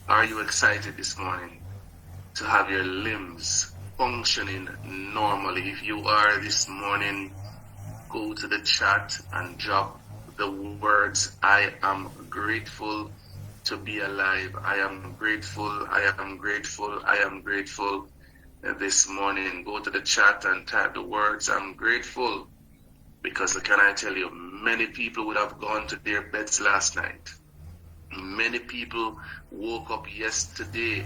Are you excited this morning to have your limbs functioning normally? If you are this morning, go to the chat and drop the words, I am grateful to be alive. I am grateful, I am grateful, I am grateful. This morning, go to the chat and type the words, I'm grateful. Because can I tell you, many people would have gone to their beds last night. Many people woke up yesterday,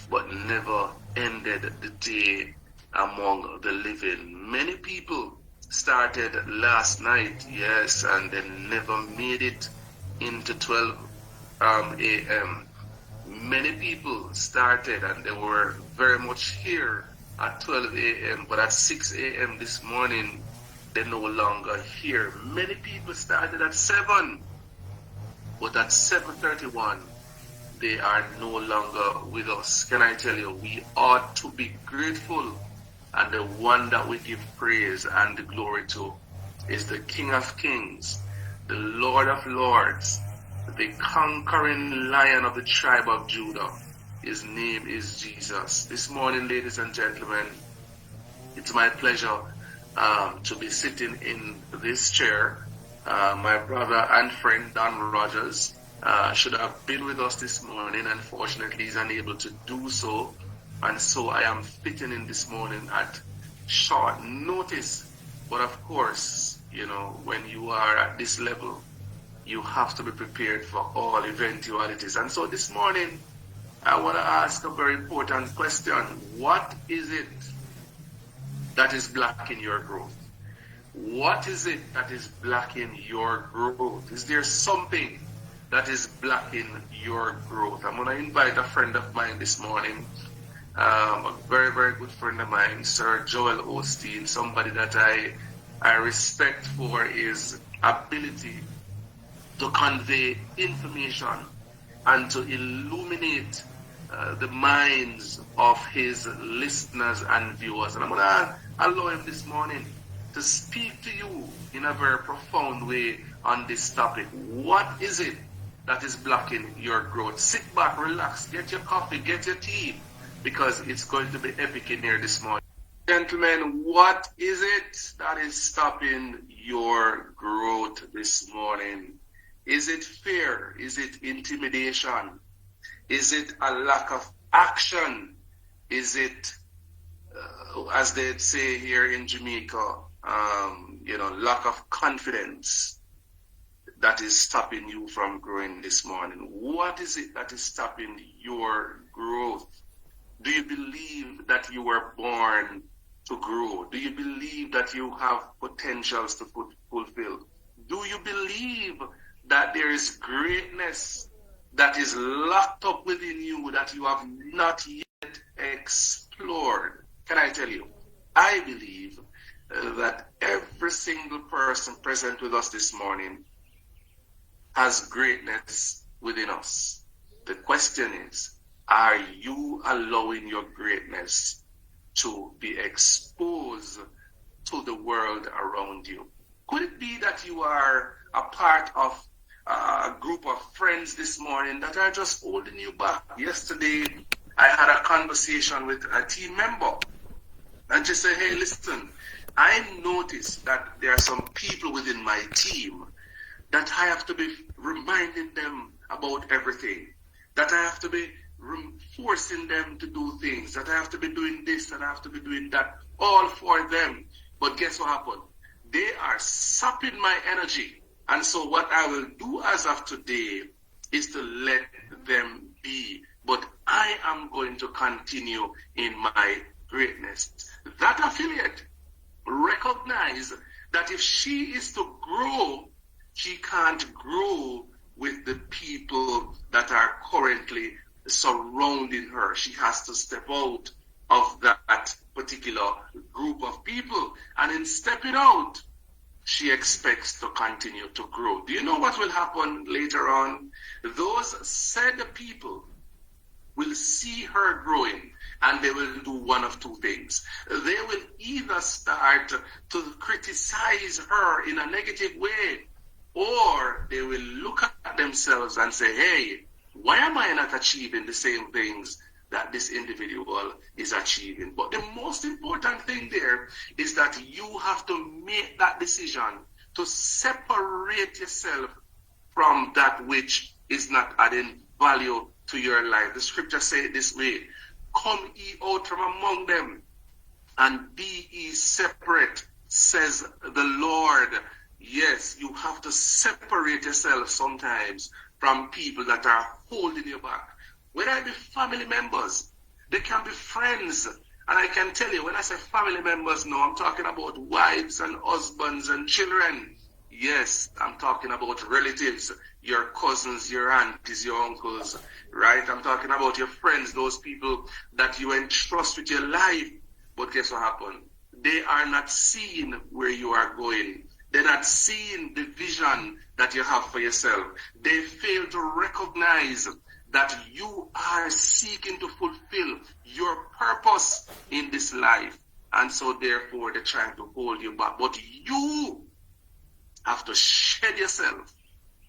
but never ended the day among the living. Many people started last night, yes, and they never made it into 12 a.m. Many people started and they were very much here at 12 a.m., but at 6 a.m. this morning, they're no longer here. Many people started at 7, but at 7:31, they are no longer with us. Can I tell you, we ought to be grateful, and the one that we give praise and the glory to is the King of Kings, the Lord of Lords, the conquering Lion of the tribe of Judah. His name is Jesus. This morning, ladies and gentlemen, it's my pleasure to be sitting in this chair. My brother and friend Don Rogers should have been with us this morning. Unfortunately, he's unable to do so. And so I am fitting in this morning at short notice. But of course, you know, when you are at this level, you have to be prepared for all eventualities. And so this morning, I want to ask a very important question. What is it that is blocking your growth? What is it that is blocking your growth? Is there something that is blocking your growth? I'm going to invite a friend of mine this morning, a very, very good friend of mine, Sir Joel Osteen, somebody that I respect for his ability to convey information and to illuminate the minds of his listeners and viewers. And I'm going to allow him this morning to speak to you in a very profound way on this topic. What is it that is blocking your growth? Sit back, relax, get your coffee, get your tea, because it's going to be epic in here this morning. Gentlemen, what is it that is stopping your growth this morning? Is it fear? Is it intimidation? Is it a lack of action? Is it, as they say here in Jamaica, lack of confidence that is stopping you from growing this morning? What is it that is stopping your growth? Do you believe that you were born to grow? Do you believe that you have potentials to fulfill? Do you believe that there is greatness that is locked up within you that you have not yet explored? Can I tell you, I believe that every single person present with us this morning has greatness within us. The question is, are you allowing your greatness to be exposed to the world around you? Could it be that you are a part of a group of friends this morning that are just holding you back? Yesterday, I had a conversation with a team member and just said, hey, listen, I noticed that there are some people within my team that I have to be reminding them about everything, that I have to be forcing them to do things, that I have to be doing this and I have to be doing that, all for them. But guess what happened? They are sapping my energy. And so what I will do as of today is to let them be. But I am going to continue in my greatness. That affiliate recognize that if she is to grow, she can't grow with the people that are currently surrounding her. She has to step out of that particular group of people. And in stepping out, she expects to continue to grow. Do you know what will happen later on? Those said people will see her growing, and they will do one of two things. They will either start to criticize her in a negative way, or they will look at themselves and say, hey, Why am I not achieving the same things that this individual is achieving? But the most important thing there is that you have to make that decision to separate yourself from that which is not adding value to your life. The scripture says it this way: come ye out from among them and be ye separate, says the Lord. Yes, you have to separate yourself sometimes from people that are holding you back. Whether it be family members, they can be friends. And I can tell you, when I say family members now, I'm talking about wives and husbands and children. Yes, I'm talking about relatives, your cousins, your aunties, your uncles, right? I'm talking about your friends, those people that you entrust with your life. But guess what happened? They are not seeing where you are going. They're not seeing the vision that you have for yourself. They fail to recognize that you are seeking to fulfill your purpose in this life. And so therefore they're trying to hold you back. But you have to shed yourself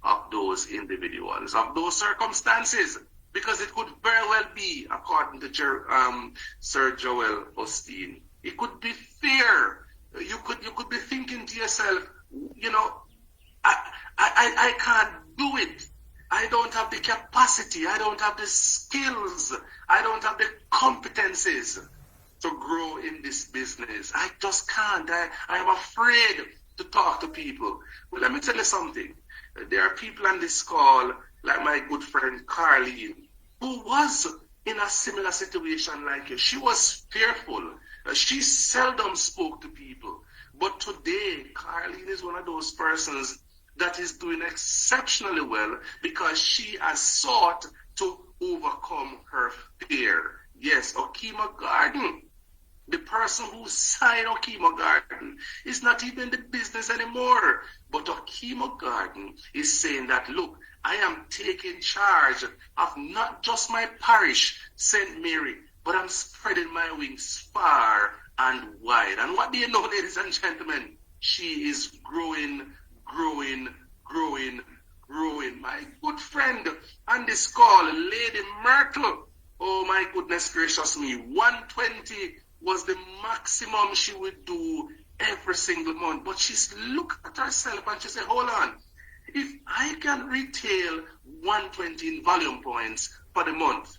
of those individuals, of those circumstances. Because it could very well be, according to Sir Joel Osteen, it could be fear. You could be thinking to yourself, you know, I can't do it. I don't have the capacity. I don't have the skills. I don't have the competencies to grow in this business. I just can't. I am afraid to talk to people. Well, let me tell you something. There are people on this call, like my good friend Carleen, who was in a similar situation like you. She was fearful. She seldom spoke to people. But today, Carleen is one of those persons that is doing exceptionally well because she has sought to overcome her fear. Yes, Okima Garden, the person who signed Okima Garden, is not even in the business anymore. But Okima Garden is saying that, look, I am taking charge of not just my parish, St. Mary, but I'm spreading my wings far and wide. And what do you know, ladies and gentlemen? She is growing. My good friend on this call, Lady Myrtle. Oh my goodness gracious me. 120 was the maximum she would do every single month. But she's looked at herself and she said, hold on. If I can retail 120 in volume points for the month,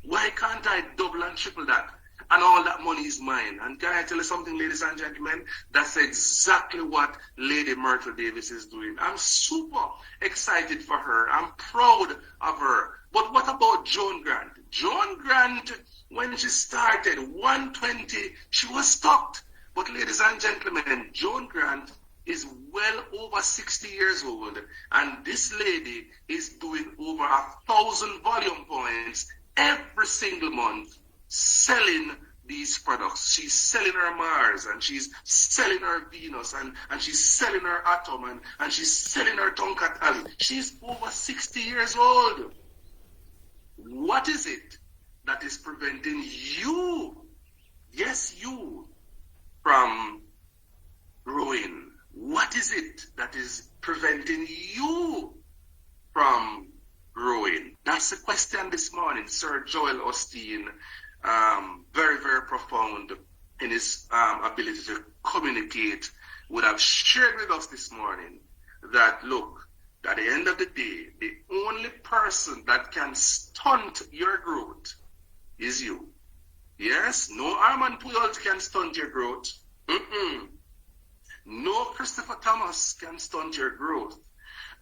why can't I double and triple that? And all that money is mine. And can I tell you something, ladies and gentlemen? That's exactly what Lady Myrtle Davis is doing. I'm super excited for her. I'm proud of her. But what about Joan Grant? Joan Grant, when she started 120, she was stopped. But ladies and gentlemen, Joan Grant is well over 60 years old. And this lady is doing over 1,000 volume points every single month, selling these products. She's selling her Mars, and she's selling her Venus, and she's selling her Atom, and she's selling her Tonkatali. She's over 60 years old. What is it that is preventing you, yes, you, from growing? What is it that is preventing you from growing? That's the question this morning. Sir Joel Osteen, very, very profound in his ability to communicate, would have shared with us this morning that, look, at the end of the day, the only person that can stunt your growth is you. Yes, no Armand Puyol can stunt your growth. No Christopher Thomas can stunt your growth.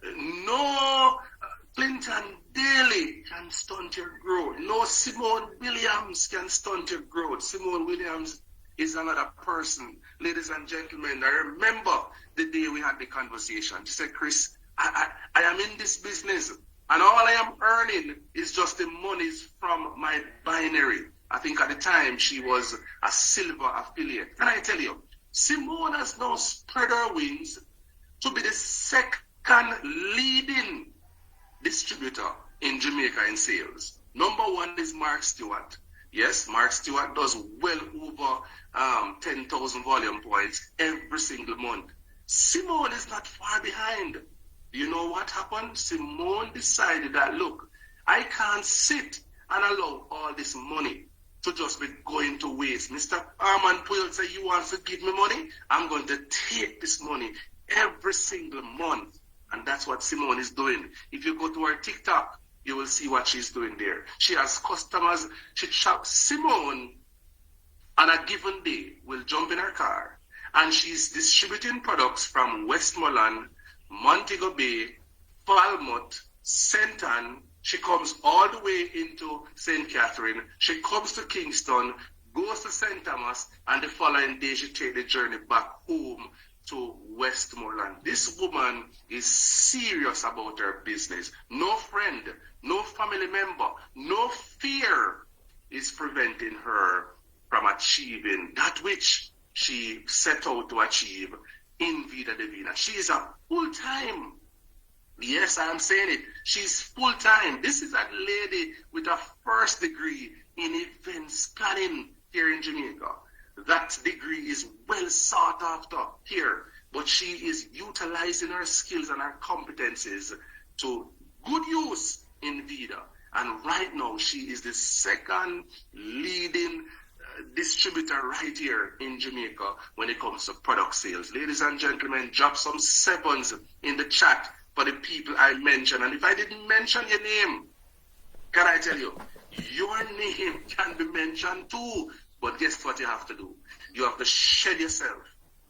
No Clinton Daly can stunt your growth. No Simone Williams can stunt your growth. Simone Williams is another person. Ladies and gentlemen, I remember the day we had the conversation. She said, Chris, I am in this business, and all I am earning is just the monies from my binary. I think at the time she was a silver affiliate. Can I tell you, Simone has now spread her wings to be the second leading distributor in Jamaica in sales. Number one is Mark Stewart. Yes, Mark Stewart does well over 10,000 volume points every single month. Simone is not far behind. You know what happened? Simone decided that, look, I can't sit and allow all this money to just be going to waste. Mr. Armand Puel said, you want to give me money? I'm going to take this money every single month. And that's what Simone is doing. If you go to her TikTok, you will see what she's doing there. She has customers. She shops. Simone, on a given day, will jump in her car and she's distributing products from Westmoreland, Montego Bay, Falmouth, St. Ann. She comes all the way into St. Catherine. She comes to Kingston, goes to St. Thomas, and the following day she takes the journey back home to Westmoreland. This woman is serious about her business. No friend, no family member, no fear is preventing her from achieving that which she set out to achieve in Vida Divina. She is a full-time. Yes, I am saying it. She's full-time. This is a lady with a first degree in events planning here in Jamaica. That degree is well sought after here, but she is utilizing her skills and her competencies to good use in Vida. And right now, she is the second leading distributor right here in Jamaica when it comes to product sales. Ladies and gentlemen, drop some sevens in the chat for the people I mentioned. And if I didn't mention your name, can I tell you, your name can be mentioned too. But guess what you have to do? You have to shed yourself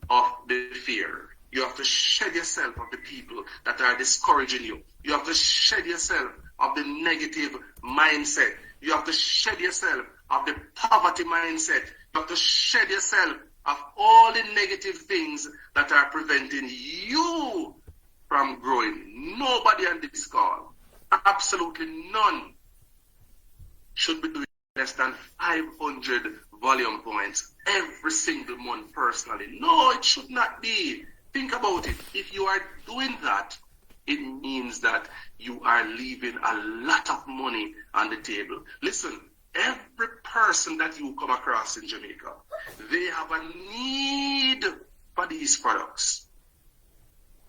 of the fear. You have to shed yourself of the people that are discouraging you. You have to shed yourself of the negative mindset. You have to shed yourself of the poverty mindset. You have to shed yourself of all the negative things that are preventing you from growing. Nobody on this call, absolutely none, should be doing less than 500 volume points every single month personally. No, it should not be. Think about it. If you are doing that, it means that you are leaving a lot of money on the table. Listen, every person that you come across in Jamaica, they have a need for these products.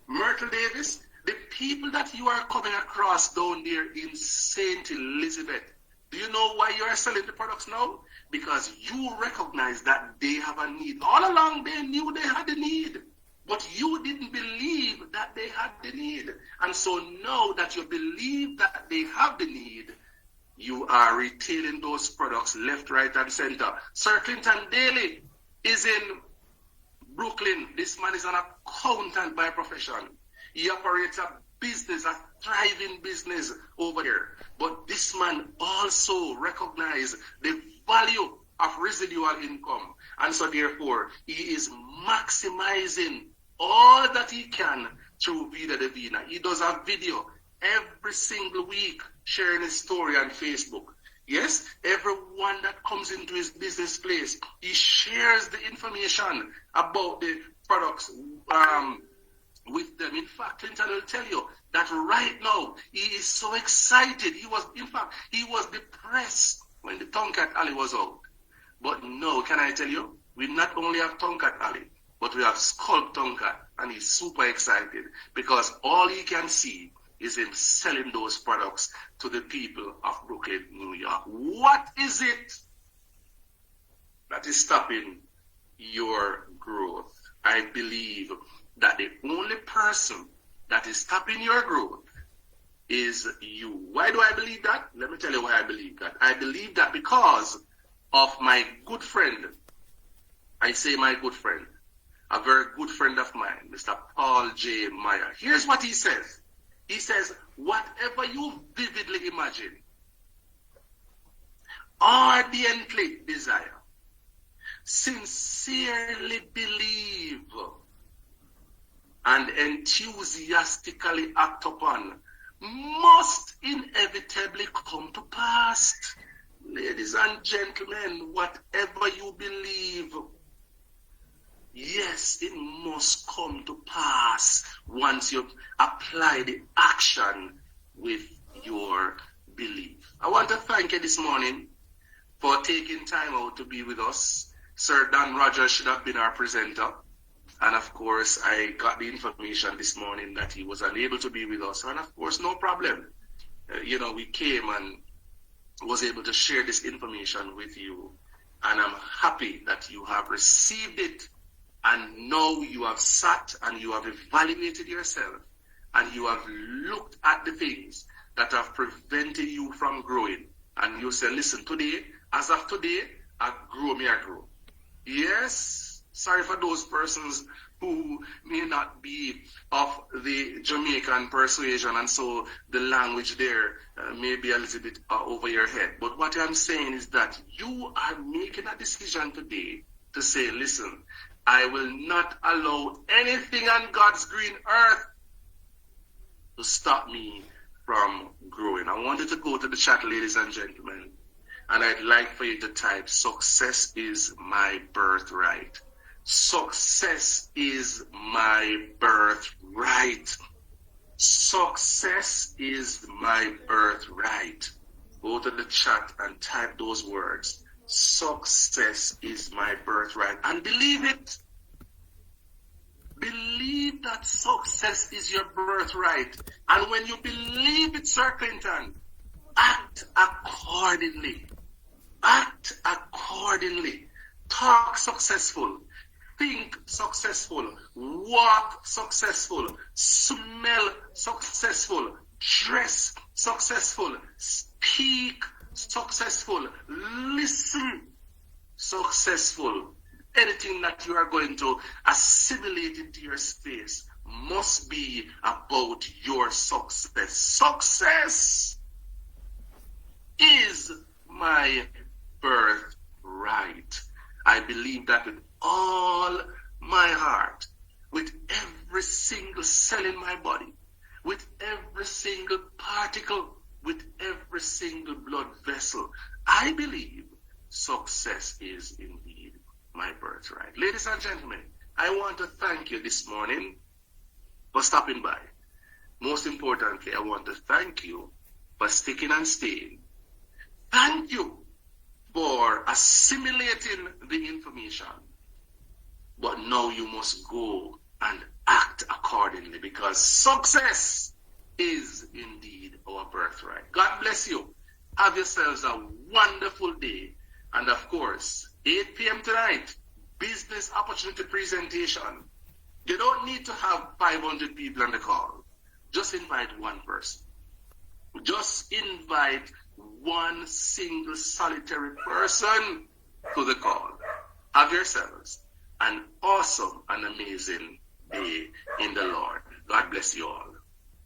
Myrtle Davis, the people that you are coming across down there in St. Elizabeth, do you know why you are selling the products now? Because you recognize that they have a need. All along they knew they had the need, but you didn't believe that they had the need. And so now that you believe that they have the need, you are retailing those products left, right, and center. Sir Clinton Daly is in Brooklyn. This man is an accountant by profession. He operates a business, a thriving business over here. But this man also recognizes the value of residual income. And so therefore, he is maximizing all that he can through Vida Divina. He does a video every single week sharing his story on Facebook. Yes, everyone that comes into his business place, he shares the information about the products with them. In fact, Clinton will tell you that right now he is so excited. He was depressed when the Tonkat Alley was out. But no, can I tell you, we not only have Tonkat Alley, but we have Sculpt Tonkat, and he's super excited because all he can see is him selling those products to the people of Brooklyn, New York. What is it that is stopping your growth? I believe that the only person that is stopping your growth is you. Why do I believe that? Let me tell you why I believe that. I believe that because of my good friend. I say my good friend, a very good friend of mine, Mr. Paul J. Meyer. Here's what he says. He says, whatever you vividly imagine, ardently desire, sincerely believe, and enthusiastically act upon, must inevitably come to pass. Ladies and gentlemen, whatever you believe, yes, it must come to pass once you apply the action with your belief. I want to thank you this morning for taking time out to be with us. Sir Dan Rogers should have been our presenter. And of course, I got the information this morning that he was unable to be with us. And of course, no problem. We came and was able to share this information with you. And I'm happy that you have received it. And now you have sat and you have evaluated yourself. And you have looked at the things that have prevented you from growing. And you say, listen, today, as of today, I grow. Yes, sorry for those persons who may not be of the Jamaican persuasion, and so the language there may be a little bit over your head. But what I'm saying is that you are making a decision today to say, listen, I will not allow anything on God's green earth to stop me from growing. I want you to go to the chat, ladies and gentlemen, and I'd like for you to type, success is my birthright. Success is my birthright. Success is my birthright. Go to the chat and type those words. Success is my birthright. And believe it. Believe that success is your birthright. And when you believe it, Sir Clinton, act accordingly. Act accordingly. Talk successful. Think successful. Walk successful. Smell successful. Dress successful. Speak successful. Listen successful. Anything that you are going to assimilate into your space must be about your success. Success is my birthright. I believe that with all my heart, with every single cell in my body, with every single particle, with every single blood vessel. I believe success is indeed my birthright. Ladies and gentlemen, I want to thank you this morning for stopping by. Most importantly, I want to thank you for sticking and staying. Thank you for assimilating the information. But now you must go and act accordingly, because success is indeed our birthright. God bless you. Have yourselves a wonderful day. And of course, 8 p.m. tonight, business opportunity presentation. You don't need to have 500 people on the call. Just invite one person. Just invite one single solitary person to the call. Have yourselves an awesome and amazing day in the Lord. God bless you all.